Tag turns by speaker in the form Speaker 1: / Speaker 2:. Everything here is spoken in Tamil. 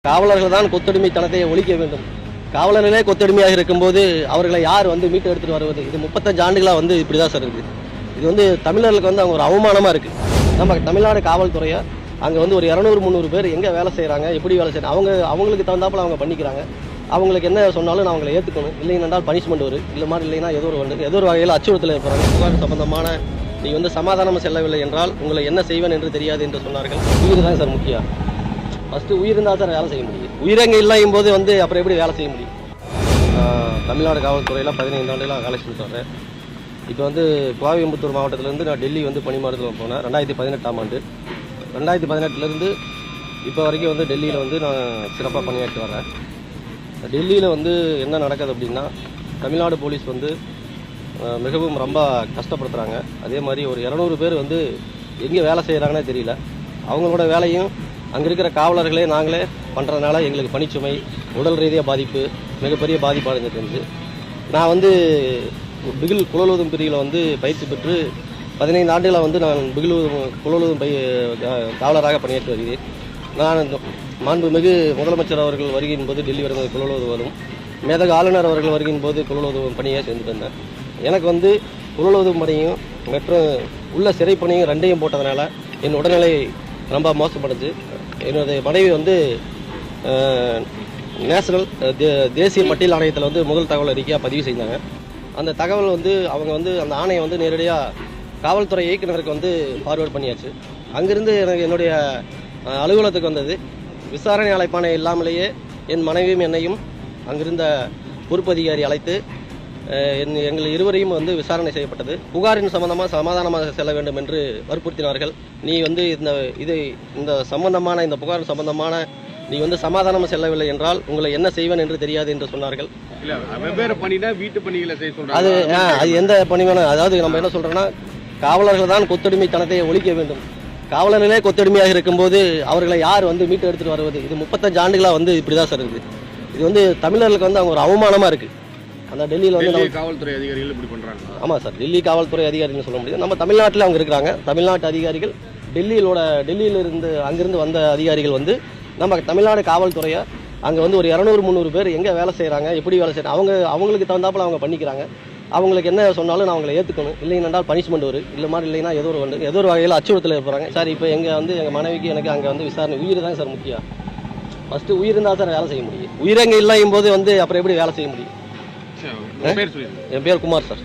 Speaker 1: காவலர்கள் தான் கொத்தடிமைத்தனத்தை ஒழிக்க வேண்டும். காவலர்களே கொத்தடிமையாக இருக்கும்போது அவர்களை யார் மீட்டு எடுத்துட்டு வருவது? இது 35 ஆண்டுகளா இப்படிதான் சார் இருக்கு. இது தமிழர்களுக்கு அவங்க ஒரு அவமானமா இருக்கு. நம்ம தமிழ்நாடு காவல்துறையை அங்க ஒரு 200-300 பேர் எங்க வேலை செய்யறாங்க, எப்படி வேலை செய்யறாங்க, அவங்களுக்கு தகுந்தாப்புல அவங்க பண்ணிக்கிறாங்க. அவங்களுக்கு என்ன சொன்னாலும் நான் அவங்களை ஏத்துக்கணும். இல்லைன்னா பனிஷ்மெண்ட் வரும். இல்ல மாதிரி இல்லைன்னா ஏதோ ஒரு வகையில் அச்சுறுத்தல் ஏற்படுறாங்க. புகார் சம்பந்தமான நீ சமாதானம் செல்லவில்லை என்றால் உங்களை என்ன செய்வேன் என்று தெரியாது என்று சொன்னார்கள். உயிர் தான் சார் முக்கியம். ஃபர்ஸ்ட் உயிர் இருந்தால் சார் வேலை செய்ய முடியும். உயிரங்க இல்லாயும் போது அப்புறம் எப்படி வேலை செய்ய முடியும்? தமிழ்நாடு காவல்துறையில் 15 ஆண்டுகளாக வேலை செஞ்சுட்டு வரேன். இப்போ கோயம்புத்தூர் மாவட்டத்திலேருந்து நான் டெல்லி பணிமாறுதல் போனேன் 2018ஆம் ஆண்டு. 2018லேருந்து இப்போ வரைக்கும் டெல்லியில் நான் சிறப்பாக பணியாற்றி வரேன். டெல்லியில் என்ன நடக்குது அப்படின்னா, தமிழ்நாடு போலீஸ் மிகவும் ரொம்ப கஷ்டப்படுத்துகிறாங்க. அதே மாதிரி ஒரு 200 பேர் எங்கே வேலை செய்கிறாங்கன்னே தெரியல. அவங்களோட வேலையும் அங்கே இருக்கிற காவலர்களே நாங்களே பண்ணுறதுனால எங்களுக்கு பணிச்சுமை, உடல் ரீதியாக பாதிப்பு, மிகப்பெரிய பாதிப்பு அடைஞ்சிட்டு. நான் பிகில் குழலுவதும் பிரிவில் பயிற்சி பெற்று 15 ஆண்டுகளாக நான் பிகில் குழலுவதும் காவலராக பணியாற்றி வருகிறேன். நான் மாண்புமிகு முதலமைச்சர் அவர்கள் வருகின்ற போது டெல்லி வரும்போது குழலுவது வரும், மேதக ஆளுநர் அவர்கள் வருகின்ற போது குழலுவதும் பணியாக சேர்ந்துட்டு இருந்தேன். எனக்கு குழலுவதும் பணியும் மற்றும் உள்ள சிறை பணியும் ரெண்டையும் போட்டதுனால என் உடல்நிலை ரொம்ப மோசப்படுச்சு. என்னுடைய மனைவி நேஷனல் தேசிய பட்டியல் ஆணையத்தில் முதல் தகவல் அறிக்கையாக பதிவு செய்தாங்க. அந்த தகவல் அவங்க அந்த ஆணையம் நேரடியாக காவல்துறை இயக்குநருக்கு ஃபார்வேர்ட் பண்ணியாச்சு. அங்கிருந்து எனக்கு என்னுடைய அலுவலகத்துக்கு வந்தது. விசாரணை அழைப்பானை இல்லாமலேயே என் மனைவியும் என்னையும் அங்கிருந்த பொறுப்பு அதிகாரி அழைத்து எங்கள் இருவரையும் விசாரணை செய்யப்பட்டது. புகாரின் சம்பந்தமாக சமாதானமாக செல்ல வேண்டும் என்று வற்புறுத்தினார்கள். நீ இந்த சம்பந்தமான இந்த புகார் சம்பந்தமான நீ சமாதானம் செல்லவில்லை என்றால் உங்களை என்ன செய்வேன் என்று தெரியாது என்று சொன்னார்கள். அது எந்த பணி வேணும், அதாவது நம்ம என்ன சொல்றோம்னா, காவலர்கள் தான் கொத்தடிமைத்தனத்தை ஒழிக்க வேண்டும். காவலர்களே கொத்தடிமையாக இருக்கும்போது அவர்களை யார் மீட்டு எடுத்துட்டு வருவது? இது 35 ஆண்டுகளா இப்படிதான் சார் இருக்கு. இது தமிழர்களுக்கு அவங்க ஒரு அவமானமா இருக்கு. அந்த டெல்லியில்
Speaker 2: காவல்துறை அதிகாரிகள் இப்படி பண்றாங்க.
Speaker 1: ஆமா சார், டெல்லி காவல்துறை அதிகாரிகள் சொல்ல முடியாது. நம்ம தமிழ்நாட்டில் அவங்க இருக்கிறாங்க. தமிழ்நாட்டு அதிகாரிகள் டெல்லியிலிருந்து அங்கிருந்து வந்த அதிகாரிகள் நம்ம தமிழ்நாடு காவல்துறையை அங்கே ஒரு 200-300 பேர் எங்கே வேலை செய்கிறாங்க, எப்படி வேலை செய்யறாங்க, அவங்களுக்கு தகுந்தாப்புல அவங்க பண்ணிக்கிறாங்க. அவங்களுக்கு என்ன சொன்னாலும் நான் அவங்களை ஏற்றுக்கணும். இல்லைன்னா பனிஷ்மெண்ட் வரும். இல்லை மாதிரி இல்லைன்னா ஏதோ ஒரு வகையில் அச்சுறுத்தல் ஏற்படுறாங்க சார். இப்போ எங்கள் மனைவிக்கு எனக்கு அங்கே விசாரணை உயிர் தான் சார் முக்கியம். ஃபர்ஸ்ட் உயிர் இருந்தால் சார் வேலை செய்ய முடியும். உயிரங்க இல்லாயும் போது அப்புறம் எப்படி வேலை செய்ய முடியும்?
Speaker 2: என்
Speaker 1: பேர் குமார் சார்.